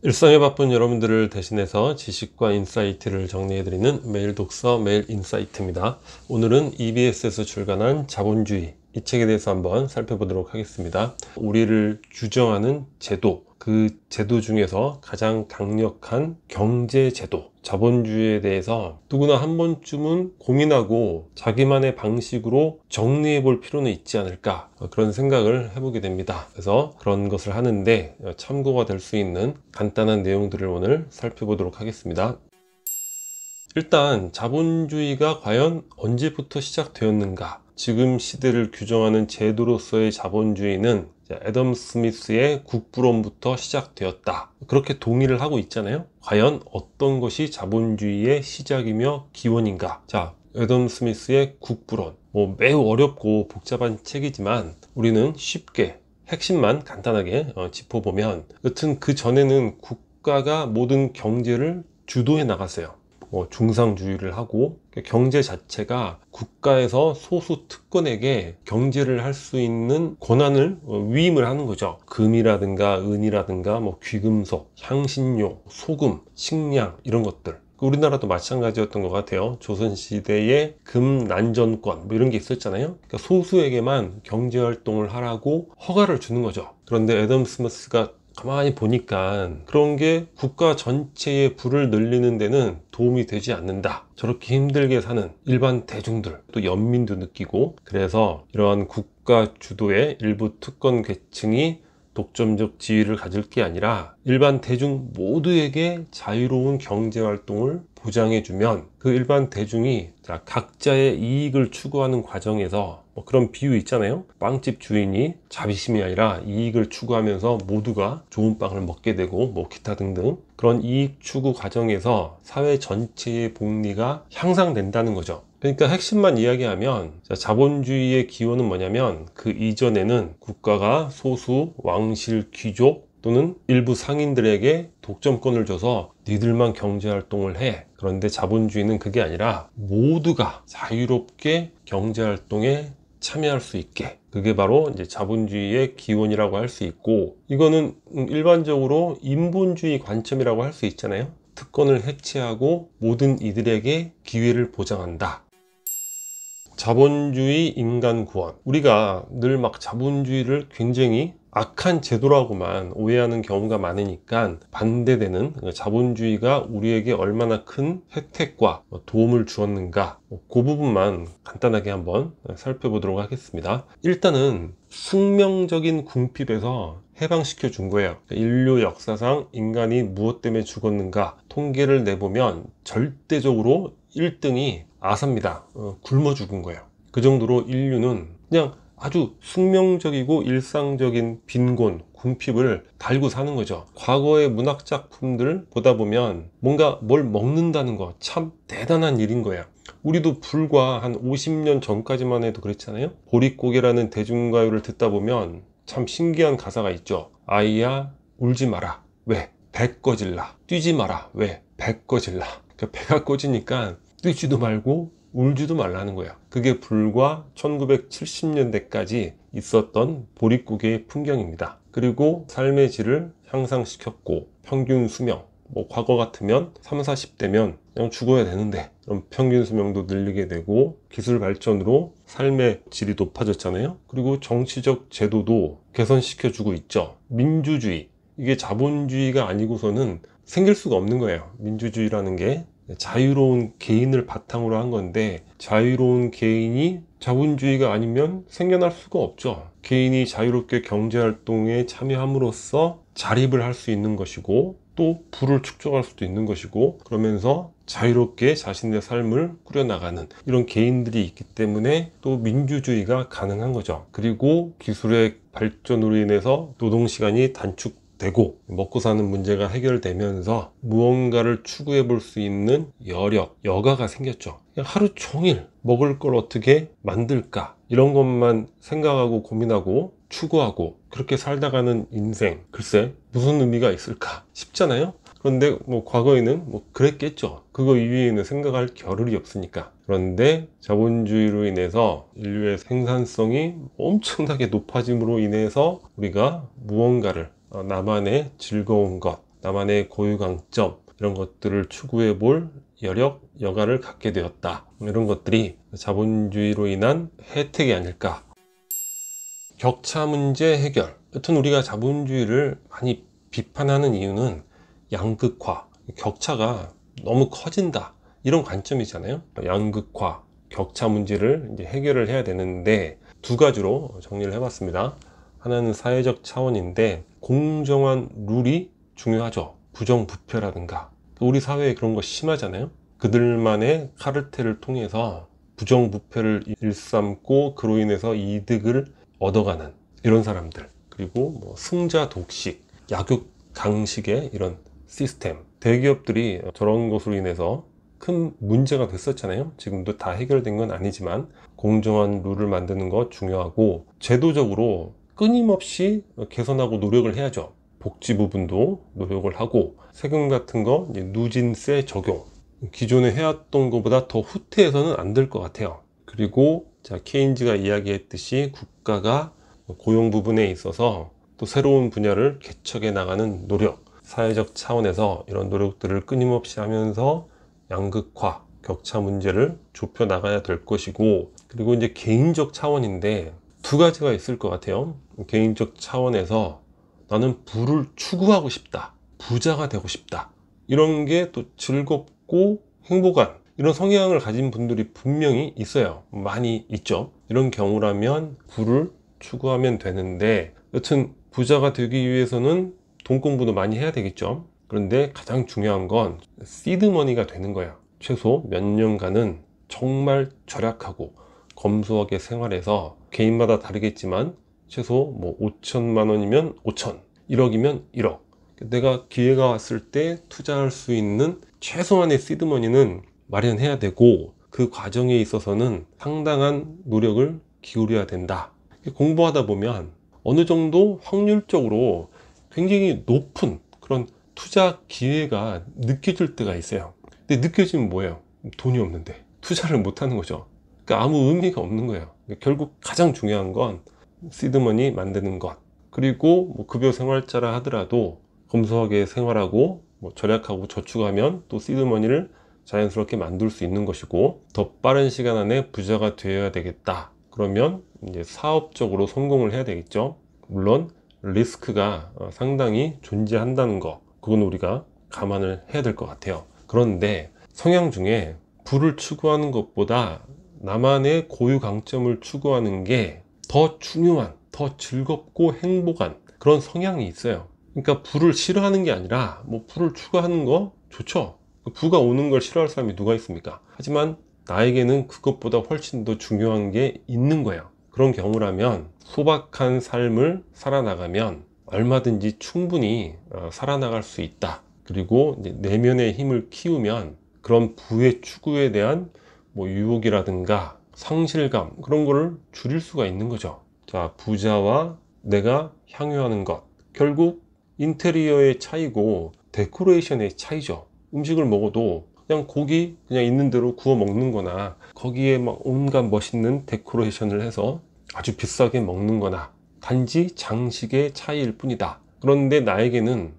일상에 바쁜 여러분들을 대신해서 지식과 인사이트를 정리해드리는 매일 독서 매일 인사이트입니다. 오늘은 EBS에서 출간한 자본주의, 이 책에 대해서 한번 살펴보도록 하겠습니다. 우리를 규정하는 제도, 그 제도 중에서 가장 강력한 경제제도, 자본주의에 대해서 누구나 한 번쯤은 고민하고 자기만의 방식으로 정리해 볼 필요는 있지 않을까, 그런 생각을 해보게 됩니다. 그래서 그런 것을 하는데 참고가 될 수 있는 간단한 내용들을 오늘 살펴보도록 하겠습니다. 일단 자본주의가 과연 언제부터 시작되었는가? 지금 시대를 규정하는 제도로서의 자본주의는 애덤 스미스의 국부론부터 시작되었다, 그렇게 동의를 하고 있잖아요. 과연 어떤 것이 자본주의의 시작이며 기원인가? 자, 애덤 스미스의 국부론, 매우 어렵고 복잡한 책이지만 우리는 쉽게 핵심만 간단하게 짚어보면, 여튼 그 전에는 국가가 모든 경제를 주도해 나갔어요. 중상주의를 하고, 경제 자체가 국가에서 소수 특권에게 경제를 할 수 있는 권한을 위임을 하는 거죠. 금이라든가 은이라든가 귀금속, 향신료, 소금, 식량, 이런 것들. 우리나라도 마찬가지였던 것 같아요. 조선시대에 금난전권 이런 게 있었잖아요. 그러니까 소수에게만 경제활동을 하라고 허가를 주는 거죠. 그런데 애덤 스미스가 가만히 보니까 그런 게 국가 전체의 부를 늘리는 데는 도움이 되지 않는다. 저렇게 힘들게 사는 일반 대중들, 또 연민도 느끼고, 그래서 이러한 국가 주도의 일부 특권 계층이 독점적 지위를 가질 게 아니라 일반 대중 모두에게 자유로운 경제활동을 보장해주면, 그 일반 대중이 각자의 이익을 추구하는 과정에서, 그런 비유 있잖아요. 빵집 주인이 자비심이 아니라 이익을 추구하면서 모두가 좋은 빵을 먹게 되고 기타 등등, 그런 이익 추구 과정에서 사회 전체의 복리가 향상된다는 거죠. 그러니까 핵심만 이야기하면, 자본주의의 기원은 뭐냐면, 그 이전에는 국가가 소수 왕실 귀족 또는 일부 상인들에게 독점권을 줘서 니들만 경제활동을 해. 그런데 자본주의는 그게 아니라 모두가 자유롭게 경제활동에 참여할 수 있게, 그게 바로 이제 자본주의의 기원이라고 할 수 있고, 이거는 일반적으로 인본주의 관점이라고 할 수 있잖아요. 특권을 해체하고 모든 이들에게 기회를 보장한다. 자본주의 인간 구원. 우리가 늘 자본주의를 굉장히 악한 제도라고만 오해하는 경우가 많으니까, 반대되는 자본주의가 우리에게 얼마나 큰 혜택과 도움을 주었는가, 그 부분만 간단하게 한번 살펴보도록 하겠습니다. 일단은 숙명적인 궁핍에서 해방시켜 준 거예요. 인류 역사상 인간이 무엇 때문에 죽었는가 통계를 내보면 절대적으로 1등이 아사입니다. 굶어 죽은 거예요. 그 정도로 인류는 그냥 아주 숙명적이고 일상적인 빈곤, 궁핍을 달고 사는 거죠. 과거의 문학 작품들 보다 보면 뭔가 뭘 먹는다는 거 참 대단한 일인 거야. 우리도 불과 한 50년 전까지만 해도 그랬잖아요. 보릿고개라는 대중가요를 듣다 보면 참 신기한 가사가 있죠. 아이야 울지 마라. 왜? 배 꺼질라. 뛰지 마라. 왜? 배 꺼질라. 그러니까 배가 꺼지니까 뛰지도 말고 울지도 말라는 거야. 그게 불과 1970년대까지 있었던 보릿고개의 풍경입니다. 그리고 삶의 질을 향상시켰고, 평균 수명, 과거 같으면 30, 40대면 그냥 죽어야 되는데, 그럼 평균 수명도 늘리게 되고, 기술 발전으로 삶의 질이 높아졌잖아요. 그리고 정치적 제도도 개선시켜주고 있죠. 민주주의, 이게 자본주의가 아니고서는 생길 수가 없는 거예요. 민주주의라는 게 자유로운 개인을 바탕으로 한 건데, 자유로운 개인이 자본주의가 아니면 생겨날 수가 없죠. 개인이 자유롭게 경제활동에 참여함으로써 자립을 할 수 있는 것이고, 또 부를 축적할 수도 있는 것이고, 그러면서 자유롭게 자신의 삶을 꾸려나가는 이런 개인들이 있기 때문에 또 민주주의가 가능한 거죠. 그리고 기술의 발전으로 인해서 노동시간이 단축되고 먹고 사는 문제가 해결되면서 무언가를 추구해 볼 수 있는 여력, 여가가 생겼죠. 그냥 하루 종일 먹을 걸 어떻게 만들까, 이런 것만 생각하고 고민하고 추구하고 그렇게 살다가는 인생, 글쎄 무슨 의미가 있을까 싶잖아요. 그런데 과거에는 그랬겠죠. 그거 이외에는 생각할 겨를이 없으니까. 그런데 자본주의로 인해서 인류의 생산성이 엄청나게 높아짐으로 인해서 우리가 무언가를 나만의 즐거운 것, 나만의 고유 강점, 이런 것들을 추구해 볼 여력, 여가를 갖게 되었다. 이런 것들이 자본주의로 인한 혜택이 아닐까. 격차 문제 해결. 여튼 우리가 자본주의를 많이 비판하는 이유는 양극화, 격차가 너무 커진다, 이런 관점이잖아요. 양극화, 격차 문제를 이제 해결을 해야 되는데 두 가지로 정리를 해봤습니다. 하나는 사회적 차원인데 공정한 룰이 중요하죠. 부정부패라든가. 우리 사회에 그런 거 심하잖아요. 그들만의 카르텔을 통해서 부정부패를 일삼고 그로 인해서 이득을 얻어가는 이런 사람들, 그리고 뭐 승자 독식, 약육 강식의 이런 시스템, 대기업들이 저런 것으로 인해서 큰 문제가 됐었잖아요. 지금도 다 해결된 건 아니지만 공정한 룰을 만드는 거 중요하고, 제도적으로 끊임없이 개선하고 노력을 해야죠. 복지 부분도 노력을 하고, 세금 같은 거 누진세 적용, 기존에 해왔던 것보다 더 후퇴해서는 안 될 것 같아요. 그리고 케인즈가 이야기했듯이 국가가 고용 부분에 있어서 또 새로운 분야를 개척해 나가는 노력, 사회적 차원에서 이런 노력들을 끊임없이 하면서 양극화, 격차 문제를 좁혀 나가야 될 것이고, 그리고 이제 개인적 차원인데 두 가지가 있을 것 같아요. 개인적 차원에서 나는 부를 추구하고 싶다, 부자가 되고 싶다, 이런 게 또 즐겁고 행복한 이런 성향을 가진 분들이 분명히 있어요. 많이 있죠. 이런 경우라면 부를 추구하면 되는데, 여튼 부자가 되기 위해서는 돈 공부도 많이 해야 되겠죠. 그런데 가장 중요한 건 시드머니가 되는 거예요. 최소 몇 년간은 정말 절약하고 검소하게 생활해서, 개인마다 다르겠지만 최소 뭐 5천만 원이면 5천, 1억이면 1억, 내가 기회가 왔을 때 투자할 수 있는 최소한의 시드머니는 마련해야 되고, 그 과정에 있어서는 상당한 노력을 기울여야 된다. 공부하다 보면 어느 정도 확률적으로 굉장히 높은 그런 투자 기회가 느껴질 때가 있어요. 근데 느껴지면 뭐예요? 돈이 없는데 투자를 못 하는 거죠. 그러니까 아무 의미가 없는 거예요. 결국 가장 중요한 건 시드머니 만드는 것, 그리고 뭐 급여 생활자라 하더라도 검소하게 생활하고 뭐 절약하고 저축하면 또 시드머니를 자연스럽게 만들 수 있는 것이고, 더 빠른 시간 안에 부자가 되어야 되겠다. 그러면 이제 사업적으로 성공을 해야 되겠죠. 물론 리스크가 상당히 존재한다는 거, 그건 우리가 감안을 해야 될 것 같아요. 그런데 성향 중에 부를 추구하는 것보다 나만의 고유 강점을 추구하는 게 더 중요한, 더 즐겁고 행복한 그런 성향이 있어요. 그러니까 부를 싫어하는 게 아니라, 뭐 부를 추구하는 거 좋죠. 부가 오는 걸 싫어할 사람이 누가 있습니까? 하지만 나에게는 그것보다 훨씬 더 중요한 게 있는 거예요. 그런 경우라면 소박한 삶을 살아나가면 얼마든지 충분히 살아나갈 수 있다. 그리고 이제 내면의 힘을 키우면 그런 부의 추구에 대한 뭐 유혹이라든가 상실감, 그런 거를 줄일 수가 있는 거죠. 자, 부자와 내가 향유하는 것, 결국 인테리어의 차이고 데코레이션의 차이죠. 음식을 먹어도 그냥 고기 그냥 있는 대로 구워 먹는 거나, 거기에 막 온갖 멋있는 데코레이션을 해서 아주 비싸게 먹는 거나, 단지 장식의 차이일 뿐이다. 그런데 나에게는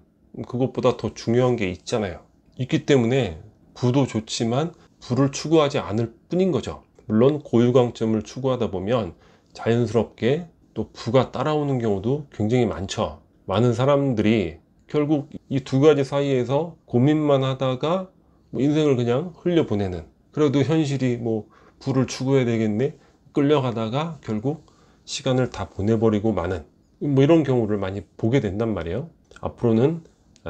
그것보다 더 중요한 게 있잖아요. 있기 때문에 부도 좋지만 부를 추구하지 않을 뿐인 거죠. 물론 고유강점을 추구하다 보면 자연스럽게 또 부가 따라오는 경우도 굉장히 많죠. 많은 사람들이 결국 이 두 가지 사이에서 고민만 하다가 뭐 인생을 그냥 흘려보내는, 그래도 현실이 뭐 부를 추구해야 되겠네, 끌려가다가 결국 시간을 다 보내버리고 마는, 뭐 이런 경우를 많이 보게 된단 말이에요. 앞으로는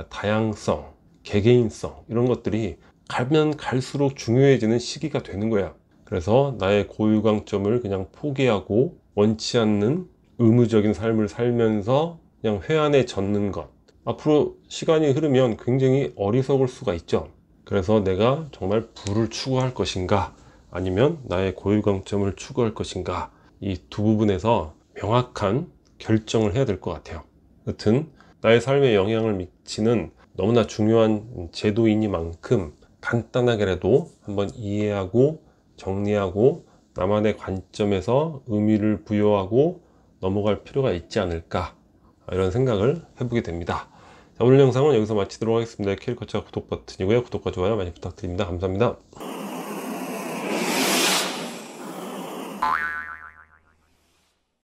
다양성, 개개인성, 이런 것들이 가면 갈수록 중요해지는 시기가 되는 거야. 그래서 나의 고유 강점을 그냥 포기하고 원치 않는 의무적인 삶을 살면서 그냥 회한에 젖는 것, 앞으로 시간이 흐르면 굉장히 어리석을 수가 있죠. 그래서 내가 정말 부를 추구할 것인가, 아니면 나의 고유 강점을 추구할 것인가, 이 두 부분에서 명확한 결정을 해야 될 것 같아요. 여튼 나의 삶에 영향을 미치는 너무나 중요한 제도이니만큼 간단하게라도 한번 이해하고 정리하고 나만의 관점에서 의미를 부여하고 넘어갈 필요가 있지 않을까, 이런 생각을 해보게 됩니다. 오늘 영상은 여기서 마치도록 하겠습니다. 캐리커처 구독 버튼이고요. 구독과 좋아요 많이 부탁드립니다. 감사합니다.